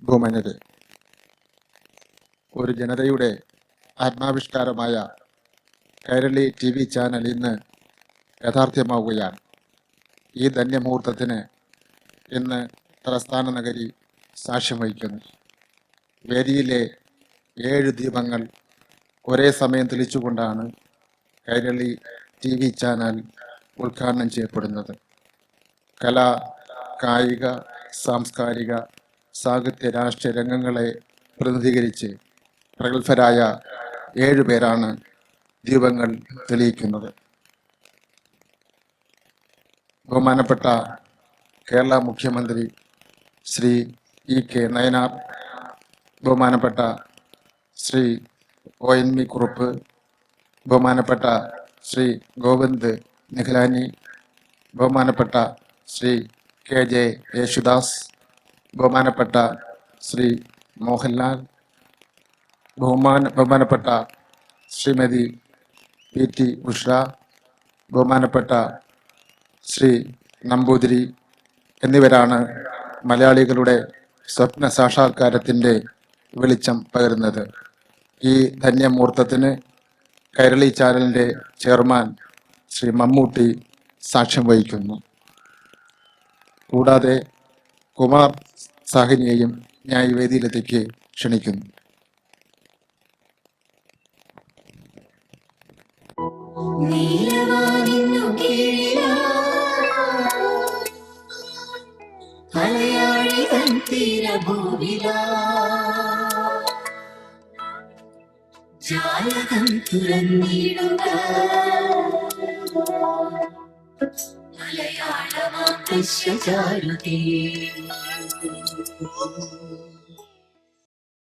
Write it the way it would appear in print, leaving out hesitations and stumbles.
ബഹുമാന്യരെ, ഒരു ജനതയുടെ ആത്മാവിഷ്കാരമായ Kairali TV channel ഇന്ന് യാഥാർത്ഥ്യമാവുകയാണ്. ഈ ധന്യമുഹൂർത്തത്തിന് ഇന്ന് തലസ്ഥാന നഗരി സാക്ഷ്യം വഹിക്കുന്നു. വേദിയിലെ 7 ദീപങ്ങൾ ഒരേ സമയം തെളിച്ചുകൊണ്ടാണ് കൈരളി TV ചാനൽ ഉദ്ഘാടനം ചെയ്യപ്പെടുന്നത്. കല, കായിക, സാംസ്കാരിക, സാഹിത്യ, രാഷ്ട്രീയ രംഗങ്ങളെ പ്രതിനിധീകരിച്ച് പ്രഗത്ഭരായ 7 പേരാണ് ദീപങ്ങൾ തെളിയിക്കുന്നത്. ബഹുമാനപ്പെട്ട കേരള മുഖ്യമന്ത്രി ശ്രീ E.K. നയനാർ, ബഹുമാനപ്പെട്ട ശ്രീ ONV കുറുപ്പ്, ബഹുമാനപ്പെട്ട ശ്രീ ഗോവിന്ദ് നിഖലാനി, ബഹുമാനപ്പെട്ട ശ്രീ KJ യേശുദാസ്, ബഹുമാനപ്പെട്ട ശ്രീ മോഹൻലാൽ, ബഹുമാനപ്പെട്ട ശ്രീമതി PT ഉഷ, ബഹുമാനപ്പെട്ട ശ്രീ നമ്പൂതിരി എന്നിവരാണ് മലയാളികളുടെ സ്വപ്ന സാക്ഷാത്കാരത്തിൻ്റെ വെളിച്ചം പകരുന്നത്. ഈ ധന്യമുഹൂർത്തത്തിന് കൈരളി ചാനലിൻ്റെ ചെയർമാൻ ശ്രീ മമ്മൂട്ടി സാക്ഷ്യം വഹിക്കുന്നു. കൂടാതെ കുമാർ സാഹിനിയെയും ഞാൻ ഈ വേദിയിലേക്ക് ക്ഷണിക്കുന്നു. ജാലകം തുറന്നിടുക മലയാളമാകർഷ ചാരുതേ.